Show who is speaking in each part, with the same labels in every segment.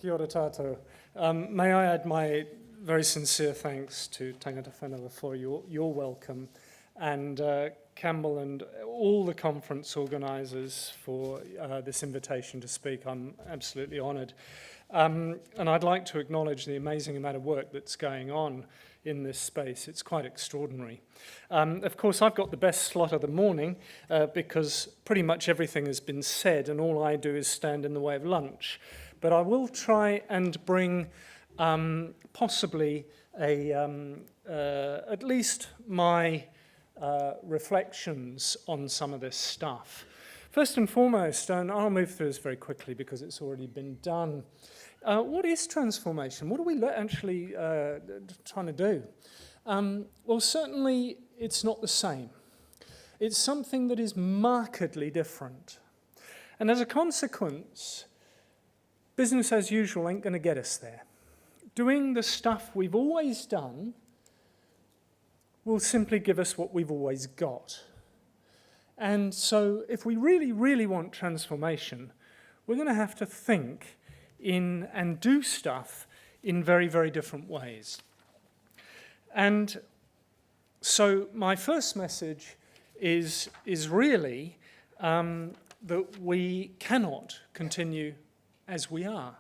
Speaker 1: Kia ora tātou. May I add my very sincere thanks to Tangata Whenua for your welcome, and Campbell and all the conference organisers for this invitation to speak. I'm absolutely honoured. And I'd like to acknowledge the amazing amount of work that's going on in this space. It's quite extraordinary. Of course, I've got the best slot of the morning because pretty much everything has been said and all I do is stand in the way of lunch. But I will try and bring possibly at least my reflections on some of this stuff. First and foremost, and I'll move through this very quickly because it's already been done, what is transformation? What are we actually trying to do? Well, certainly it's not the same. It's something that is markedly different. And as a consequence, business as usual ain't going to get us there. Doing the stuff we've always done will simply give us what we've always got. And so if we really, really want transformation, we're going to have to think in and do stuff in very, very different ways. And so my first message is really that we cannot continue as we are.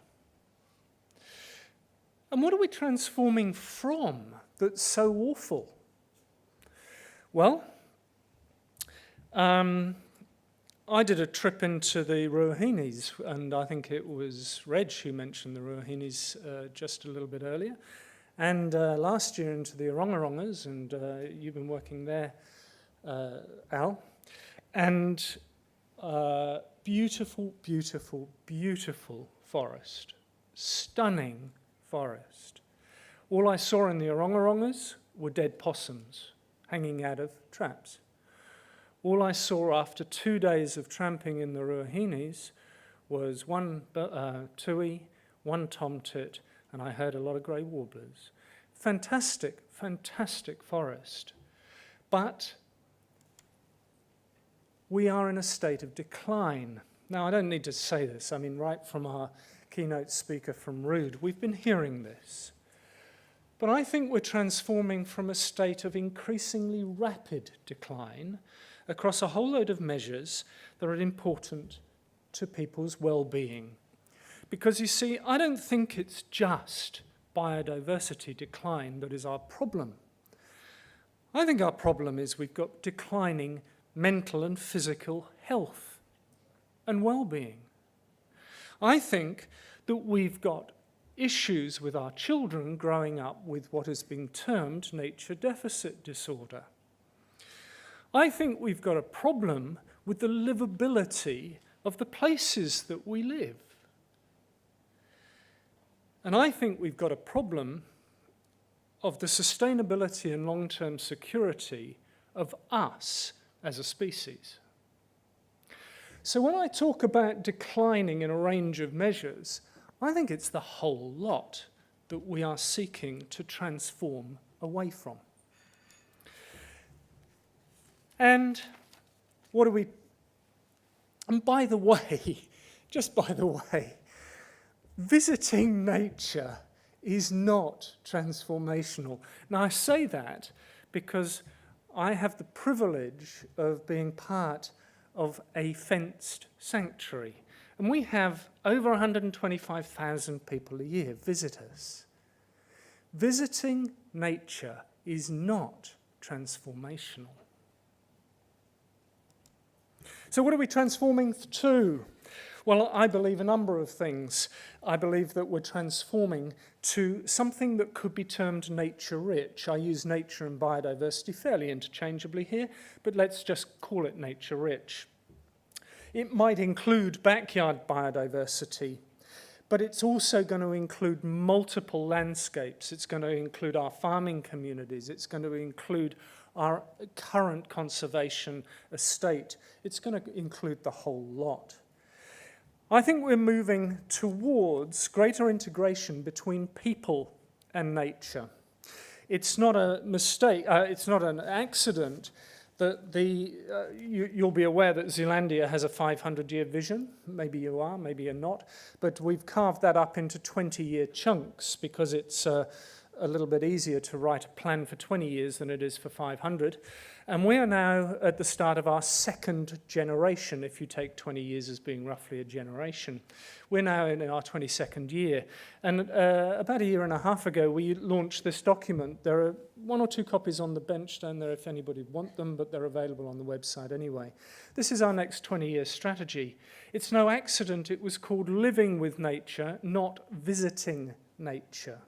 Speaker 1: And what are we transforming from that's so awful? Well, I did a trip into the Ruahinis, and I think it was Reg who mentioned the Ruahinis just a little bit earlier. And last year into the Orongorongas, and you've been working there, Al. And beautiful, beautiful, beautiful forest. Stunning forest. All I saw in the Orongorongas were dead possums hanging out of traps. All I saw after 2 days of tramping in the Ruahinis was one tui, one tomtit, and I heard a lot of grey warblers. Fantastic, fantastic forest. But we are in a state of decline. Now, I don't need to say this. I mean, right from our keynote speaker from Rude, we've been hearing this. But I think we're transforming from a state of increasingly rapid decline across a whole load of measures that are important to people's well-being. Because you see, I don't think it's just biodiversity decline that is our problem. I think our problem is we've got declining mental and physical health and well-being. I think that we've got issues with our children growing up with what has been termed nature deficit disorder. I think we've got a problem with the livability of the places that we live. And I think we've got a problem of the sustainability and long-term security of us as a species. So when I talk about declining in a range of measures, I think it's the whole lot that we are seeking to transform away from. And what do we... And by the way, just by the way, visiting nature is not transformational. Now, I say that because I have the privilege of being part of a fenced sanctuary. And we have over 125,000 people a year visit us. Visiting nature is not transformational. So what are we transforming to? Well, I believe a number of things. I believe that we're transforming to something that could be termed nature-rich. I use nature and biodiversity fairly interchangeably here, but let's just call it nature-rich. It might include backyard biodiversity, but it's also going to include multiple landscapes. It's going to include our farming communities. It's going to include our current conservation estate. It's going to include the whole lot. I think we're moving towards greater integration between people and nature. It's not a mistake, it's not an accident You'll be aware that Zealandia has a 500-year vision. Maybe you are, maybe you're not. But we've carved that up into 20-year chunks because it's a little bit easier to write a plan for 20 years than it is for 500. And we are now at the start of our second generation, if you take 20 years as being roughly a generation. We're now in our 22nd year. And about a year and a half ago, we launched this document. There are 1 or 2 copies on the bench down there if anybody would want them, but they're available on the website anyway. This is our next 20-year strategy. It's no accident it was called Living with Nature, not Visiting Nature.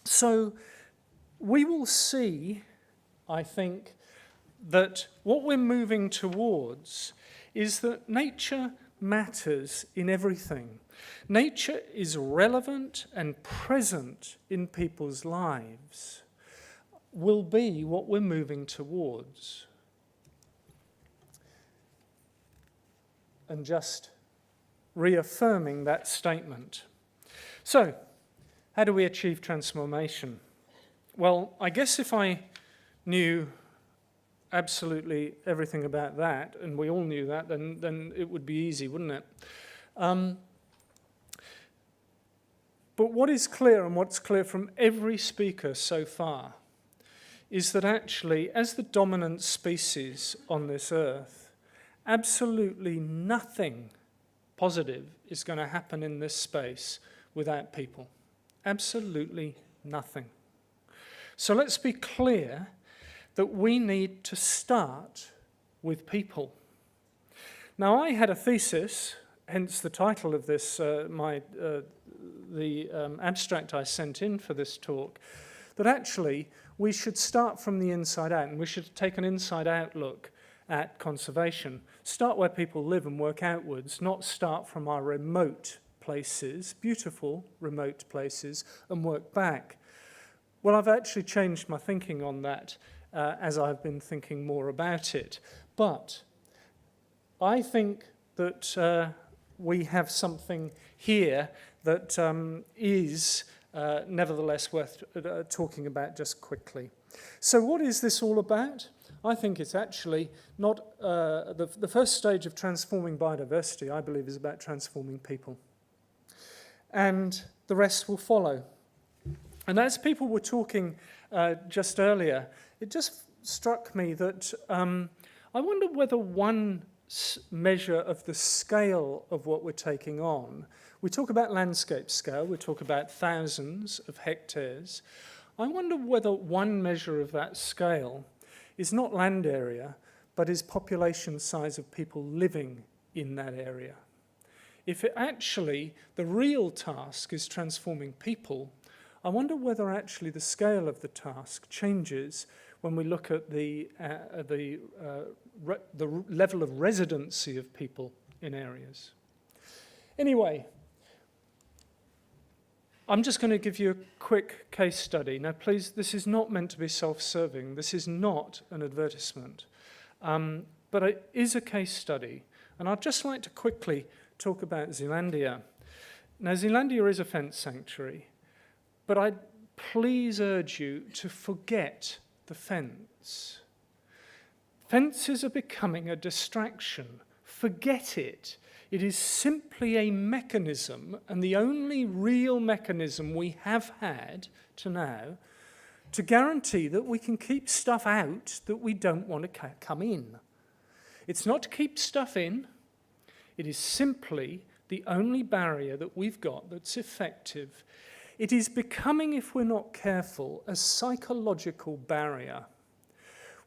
Speaker 1: So we will see, I think, that what we're moving towards is that nature matters in everything. Nature is relevant and present in people's lives, will be what we're moving towards. And just reaffirming that statement. So, how do we achieve transformation? Well, I guess if I knew absolutely everything about that, and we all knew that, then it would be easy, wouldn't it? But what is clear, and what's clear from every speaker so far, is that actually, as the dominant species on this earth, absolutely nothing positive is going to happen in this space without people. Absolutely nothing. So let's be clear that we need to start with people. Now, I had a thesis, hence the title of this, the abstract I sent in for this talk, that actually we should start from the inside out, and we should take an inside-out look at conservation. Start where people live and work outwards, not start from our remote places, beautiful remote places, and work back. Well, I've actually changed my thinking on that as I've been thinking more about it. But I think that we have something here that is nevertheless worth talking about just quickly. So what is this all about? I think it's actually not the first stage of transforming biodiversity, I believe, is about transforming people. And the rest will follow. And as people were talking just earlier, it just struck me that I wonder whether one measure of the scale of what we're taking on, we talk about landscape scale, we talk about thousands of hectares. I wonder whether one measure of that scale is not land area, but is population size of people living in that area. If it actually, the real task is transforming people, I wonder whether actually the scale of the task changes when we look at the level of residency of people in areas. Anyway, I'm just going to give you a quick case study. Now, please, this is not meant to be self-serving. This is not an advertisement. But it is a case study. And I'd just like to quickly talk about Zealandia. Now, Zealandia is a fence sanctuary, but I'd please urge you to forget the fence. Fences are becoming a distraction. Forget it. It is simply a mechanism, and the only real mechanism we have had to now, to guarantee that we can keep stuff out that we don't want to come in. It's not to keep stuff in. It is simply the only barrier that we've got that's effective. It is becoming, if we're not careful, a psychological barrier.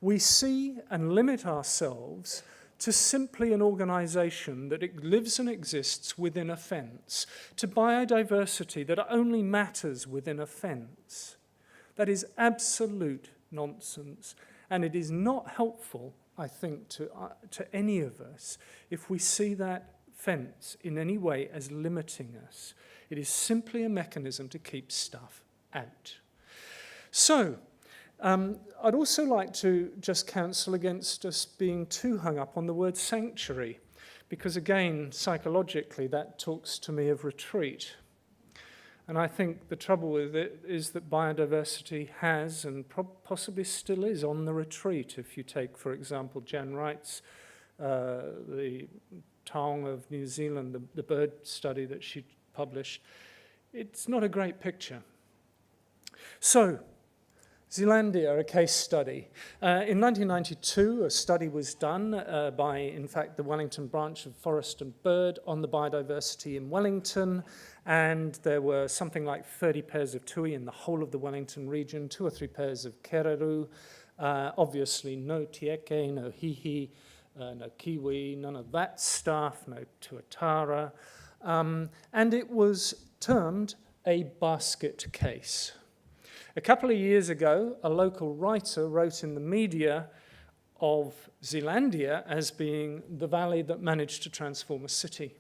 Speaker 1: We see and limit ourselves to simply an organisation that it lives and exists within a fence, to biodiversity that only matters within a fence. That is absolute nonsense, and it is not helpful, I think, to any of us if we see that fence in any way as limiting us. It is simply a mechanism to keep stuff out. So, I'd also like to just counsel against us being too hung up on the word sanctuary, because again, psychologically, that talks to me of retreat. And I think the trouble with it is that biodiversity has and possibly still is on the retreat. If you take, for example, Jan Wright's, the Taong of New Zealand, the bird study that she published, it's not a great picture. So, Zealandia, a case study. In 1992, a study was done by, in fact, the Wellington branch of Forest and Bird on the biodiversity in Wellington, and there were something like 30 pairs of tui in the whole of the Wellington region, 2 or 3 pairs of kereru, obviously no tieke, no hihi, no kiwi, none of that stuff, no tuatara, and it was termed a basket case. A couple of years ago, a local writer wrote in the media of Zealandia as being the valley that managed to transform a city.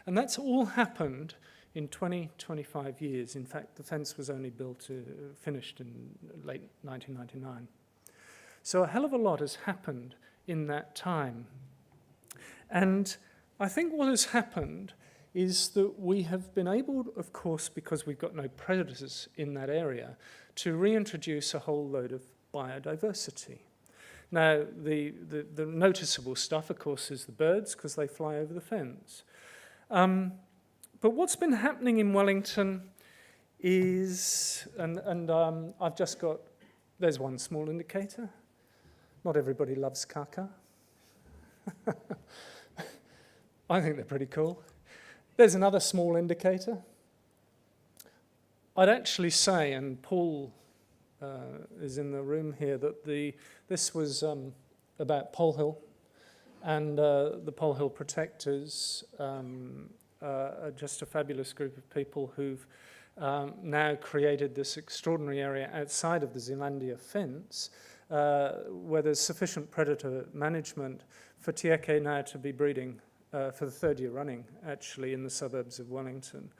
Speaker 1: And that's all happened in 25 years. In fact, the fence was only finished in late 1999. So a hell of a lot has happened in that time. And I think what has happened is that we have been able, of course, because we've got no predators in that area, to reintroduce a whole load of biodiversity. Now, the noticeable stuff, of course, is the birds, because they fly over the fence. But what's been happening in Wellington is, I've just got, there's one small indicator. Not everybody loves kaka. I think they're pretty cool. There's another small indicator. I'd actually say, and Paul is in the room here, that this was about Pole Hill, and the Pole Hill Protectors are just a fabulous group of people who've now created this extraordinary area outside of the Zealandia fence, where there's sufficient predator management for tieke now to be breeding for the 3rd year running, actually, in the suburbs of Wellington.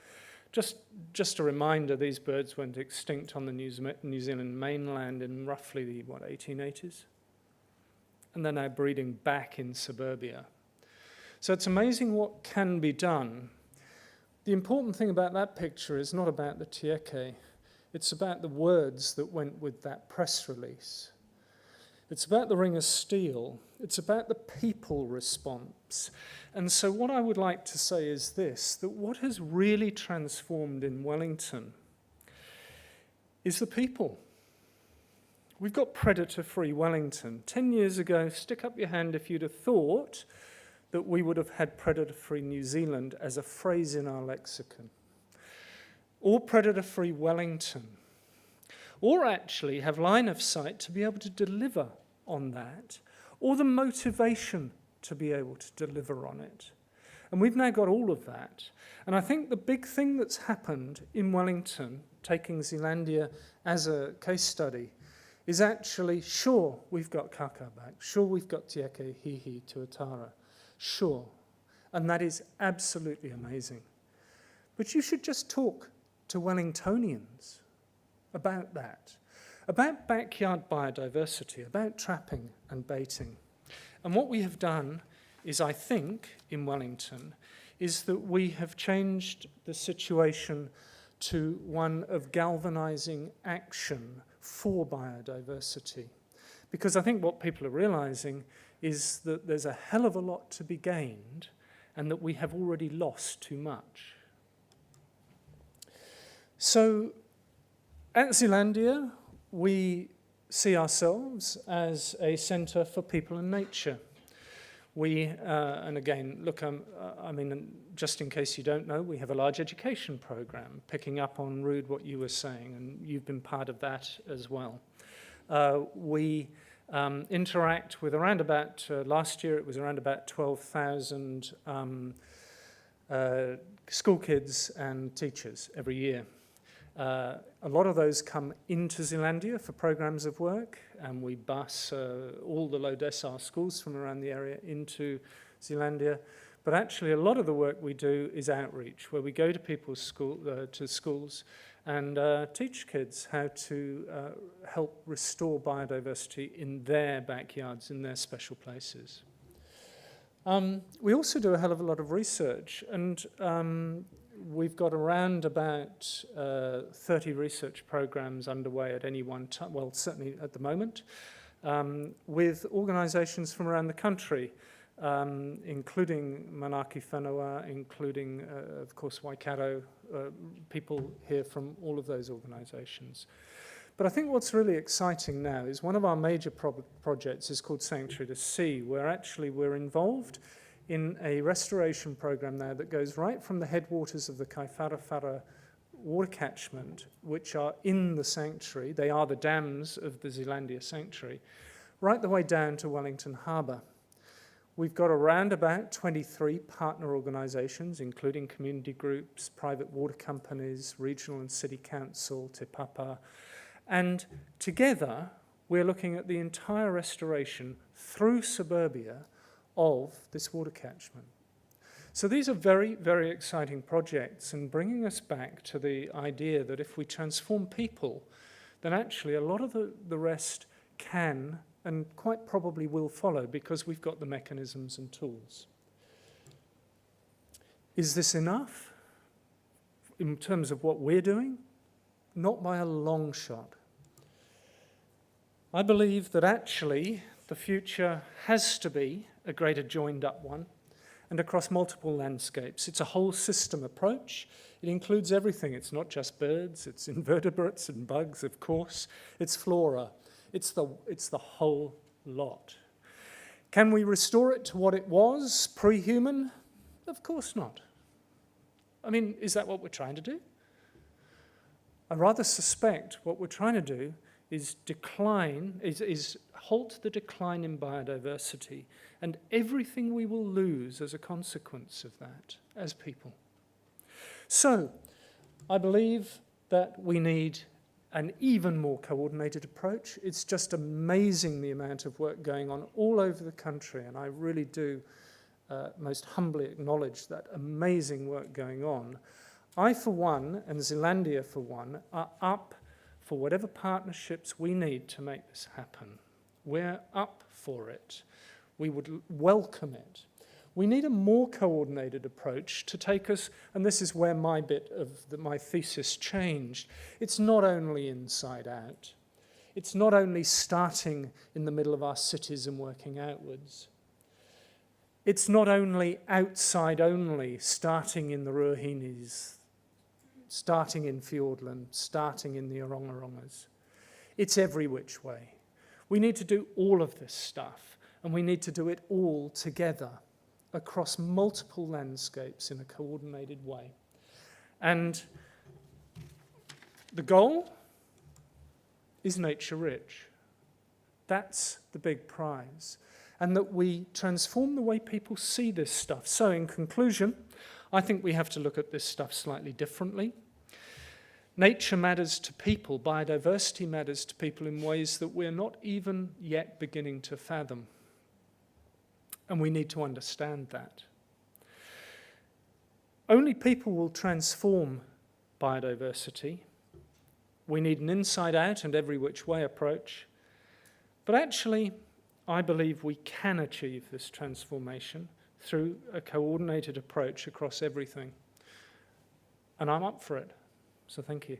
Speaker 1: Just a reminder, these birds went extinct on the New Zealand mainland in roughly the, 1880s? And they're now breeding back in suburbia. So it's amazing what can be done. The important thing about that picture is not about the tieke, it's about the words that went with that press release. It's about the ring of steel. It's about the people response. And so what I would like to say is this, that what has really transformed in Wellington is the people. We've got predator-free Wellington. 10 years ago, stick up your hand if you'd have thought that we would have had predator-free New Zealand as a phrase in our lexicon. Or predator-free Wellington. Or actually have line of sight to be able to deliver on that, or the motivation to be able to deliver on it. And we've now got all of that. And I think the big thing that's happened in Wellington, taking Zealandia as a case study, is actually, sure, we've got kaka back, sure, we've got tieke, hihi, tuatara, sure, and that is absolutely amazing. But you should just talk to Wellingtonians about that, about backyard biodiversity, about trapping and baiting. And what we have done is, I think, in Wellington, is that we have changed the situation to one of galvanizing action for biodiversity. Because I think what people are realizing is that there's a hell of a lot to be gained and that we have already lost too much. So at Zealandia, we see ourselves as a centre for people and nature. We, and again, look, I mean, just in case you don't know, we have a large education program, picking up on, Ruud, what you were saying, and you've been part of that as well. We interact with around about, last year it was around about 12,000 school kids and teachers every year. A lot of those come into Zealandia for programs of work, and we bus all the low decile schools from around the area into Zealandia. But actually, a lot of the work we do is outreach, where we go to people's schools and teach kids how to help restore biodiversity in their backyards, in their special places. We also do a hell of a lot of research, and We've got around about 30 research programs underway at any one time, well, certainly at the moment, with organisations from around the country, including Manaki Whenua, including, of course, Waikato, people here from all of those organisations. But I think what's really exciting now is one of our major projects is called Sanctuary to Sea, where actually we're involved in a restoration program now that goes right from the headwaters of the Kaiwharawhara water catchment, which are in the sanctuary, they are the dams of the Zealandia sanctuary, right the way down to Wellington Harbour. We've got around about 23 partner organisations, including community groups, private water companies, regional and city council, Te Papa, and together we're looking at the entire restoration through suburbia of this water catchment. So these are very, very exciting projects, and bringing us back to the idea that if we transform people, then actually a lot of the rest can and quite probably will follow, because we've got the mechanisms and tools. Is this enough in terms of what we're doing? Not by a long shot. I believe that actually the future has to be a greater joined up one, and across multiple landscapes. It's a whole system approach. It includes everything. It's not just birds, it's invertebrates and bugs, of course. It's flora. It's the whole lot. Can we restore it to what it was pre-human? Of course not. I mean, is that what we're trying to do? I rather suspect what we're trying to do is halt the decline in biodiversity and everything we will lose as a consequence of that as people. So, I believe that we need an even more coordinated approach. It's just amazing the amount of work going on all over the country, and I really do most humbly acknowledge that amazing work going on. I, for one, and Zealandia, for one, are up for whatever partnerships we need to make this happen. We're up for it. We would welcome it. We need a more coordinated approach to take us, and this is where my bit of my thesis changed. It's not only inside out. It's not only starting in the middle of our cities and working outwards. It's not only outside only, starting in the Ruahinis, starting in Fiordland, starting in the Orongorongas. It's every which way. We need to do all of this stuff, and we need to do it all together across multiple landscapes in a coordinated way. And the goal is nature rich. That's the big prize. And that we transform the way people see this stuff. So in conclusion, I think we have to look at this stuff slightly differently. Nature matters to people, biodiversity matters to people in ways that we're not even yet beginning to fathom. And we need to understand that. Only people will transform biodiversity. We need an inside-out and every which way approach. But actually, I believe we can achieve this transformation through a coordinated approach across everything. And I'm up for it. So thank you.